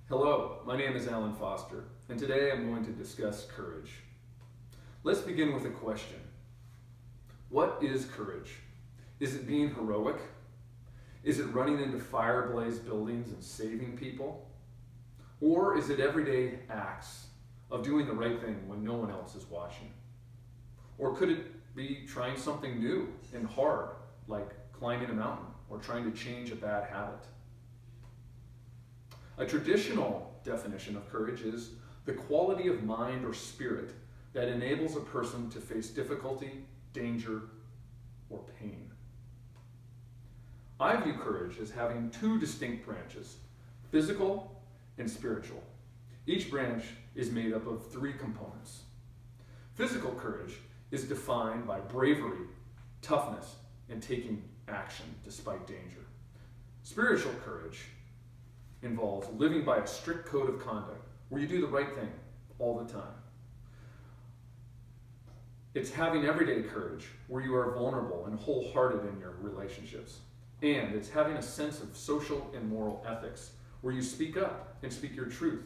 Hello, my name is Alan Foster, and today I'm going to discuss courage. Let's begin with a question. What is courage? Is it being heroic? Is it running into fire-blazed buildings and saving people? Or is it everyday acts of doing the right thing when no one else is watching? Or could it be trying something new and hard, like climbing a mountain or trying to change a bad habit? A traditional definition of courage is the quality of mind or spirit that enables a person to face difficulty, danger, or pain. I view courage as having two distinct branches, physical and spiritual. Each branch is made up of three components. Physical courage is defined by bravery, toughness, and taking action despite danger. Spiritual courage involves living by a strict code of conduct where you do the right thing all the time. It's having everyday courage where you are vulnerable and wholehearted in your relationships. And it's having a sense of social and moral ethics where you speak up and speak your truth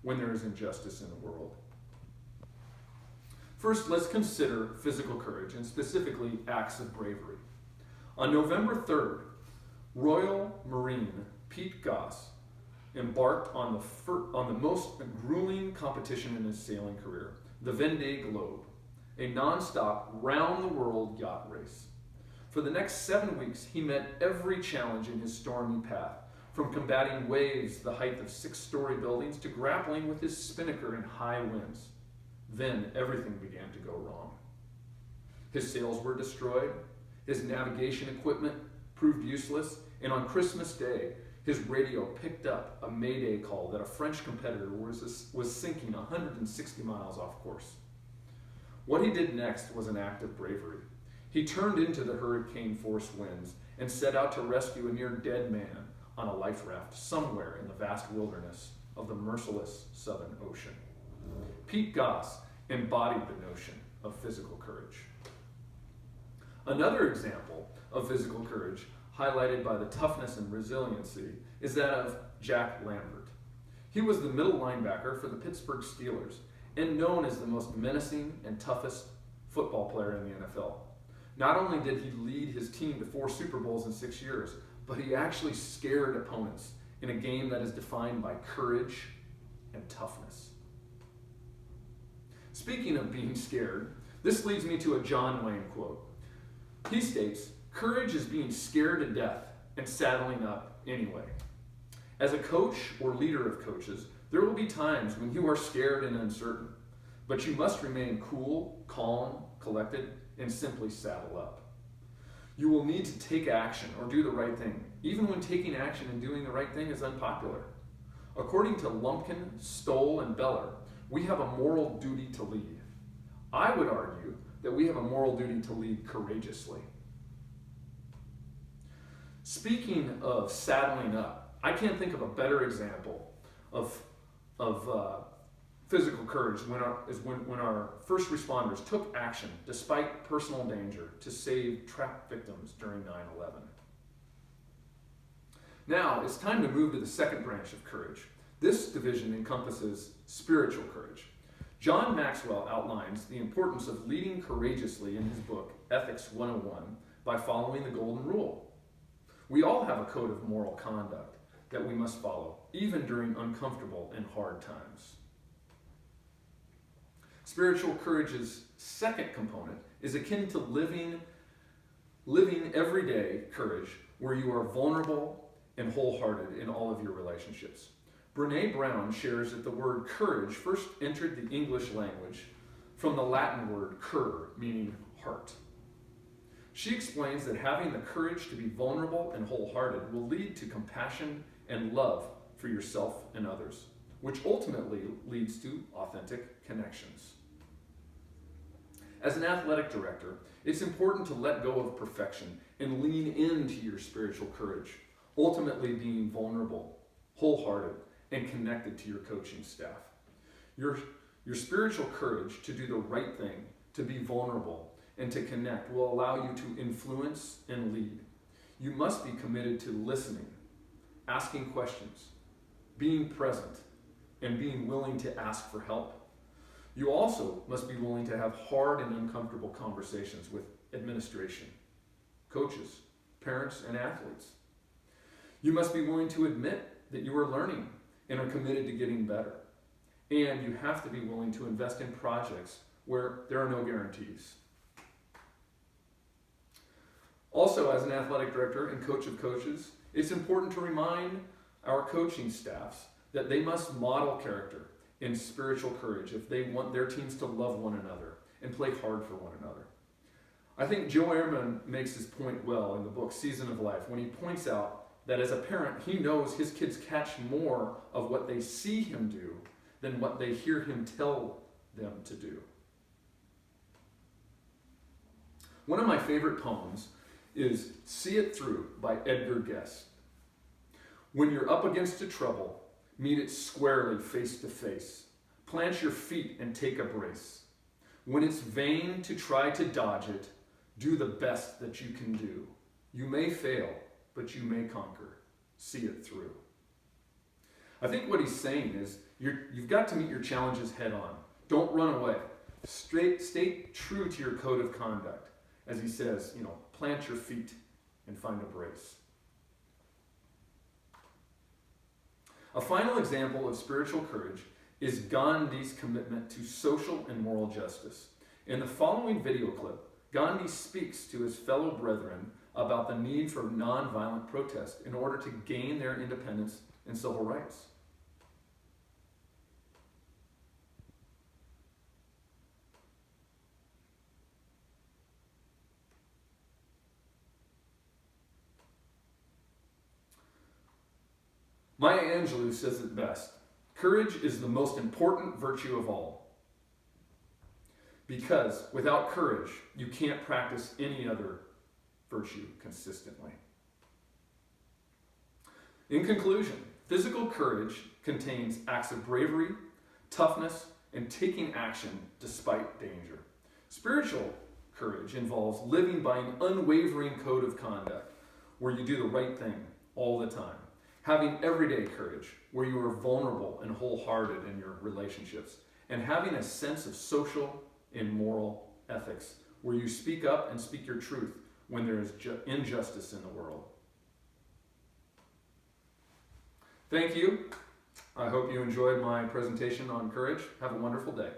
when there is injustice in the world. First, let's consider physical courage and specifically acts of bravery. On November 3rd, Royal Marine Pete Goss embarked on the most grueling competition in his sailing career, the Vendée Globe, a non-stop, round-the-world yacht race. For the next 7 weeks, he met every challenge in his stormy path, from combating waves the height of 6-story buildings to grappling with his spinnaker in high winds. Then everything began to go wrong. His sails were destroyed, his navigation equipment proved useless, and on Christmas Day, his radio picked up a mayday call that a French competitor was sinking 160 miles off course. What he did next was an act of bravery. He turned into the hurricane-force winds and set out to rescue a near-dead man on a life raft somewhere in the vast wilderness of the merciless Southern Ocean. Pete Goss embodied the notion of physical courage. Another example of physical courage, highlighted by the toughness and resiliency, is that of Jack Lambert. He was the middle linebacker for the Pittsburgh Steelers and known as the most menacing and toughest football player in the NFL. Not only did he lead his team to 4 Super Bowls in 6 years, but he actually scared opponents in a game that is defined by courage and toughness. Speaking of being scared, this leads me to a John Wayne quote. He states, "Courage is being scared to death and saddling up anyway." As a coach or leader of coaches, there will be times when you are scared and uncertain, but you must remain cool, calm, collected, and simply saddle up. You will need to take action or do the right thing, even when taking action and doing the right thing is unpopular. According to Lumpkin, Stoll, and Beller, we have a moral duty to lead. I would argue that we have a moral duty to lead courageously. Speaking of saddling up, I can't think of a better example of physical courage when our first responders took action despite personal danger to save trapped victims during 9/11. Now, it's time to move to the second branch of courage. This division encompasses spiritual courage. John Maxwell outlines the importance of leading courageously in his book, Ethics 101, by following the Golden Rule. We all have a code of moral conduct that we must follow, even during uncomfortable and hard times. Spiritual courage's second component is akin to living everyday courage where you are vulnerable and wholehearted in all of your relationships. Brene Brown shares that the word courage first entered the English language from the Latin word cur, meaning heart. She explains that having the courage to be vulnerable and wholehearted will lead to compassion and love for yourself and others, which ultimately leads to authentic connections. As an athletic director, it's important to let go of perfection and lean into your spiritual courage, ultimately being vulnerable, wholehearted, and connected to your coaching staff. Your spiritual courage to do the right thing, to be vulnerable, and to connect will allow you to influence and lead. You must be committed to listening, asking questions, being present, and being willing to ask for help. You also must be willing to have hard and uncomfortable conversations with administration, coaches, parents, and athletes. You must be willing to admit that you are learning and are committed to getting better. And you have to be willing to invest in projects where there are no guarantees. Also, as an athletic director and coach of coaches, it's important to remind our coaching staffs that they must model character and spiritual courage if they want their teams to love one another and play hard for one another. I think Joe Ehrman makes his point well in the book Season of Life when he points out that as a parent, he knows his kids catch more of what they see him do than what they hear him tell them to do. One of my favorite poems is See It Through by Edgar Guest. When you're up against a trouble, meet it squarely face to face. Plant your feet and take a brace. When it's vain to try to dodge it, do the best that you can do. You may fail, but you may conquer. See it through. I think what he's saying is you've got to meet your challenges head on. Don't run away. Stay true to your code of conduct. As he says, plant your feet and find a brace. A final example of spiritual courage is Gandhi's commitment to social and moral justice. In the following video clip, Gandhi speaks to his fellow brethren about the need for nonviolent protest in order to gain their independence and civil rights. Maya Angelou says it best. Courage is the most important virtue of all. Because without courage, you can't practice any other virtue consistently. In conclusion, physical courage contains acts of bravery, toughness, and taking action despite danger. Spiritual courage involves living by an unwavering code of conduct where you do the right thing all the time. Having everyday courage where you are vulnerable and wholehearted in your relationships. And having a sense of social and moral ethics where you speak up and speak your truth when there is injustice in the world. Thank you. I hope you enjoyed my presentation on courage. Have a wonderful day.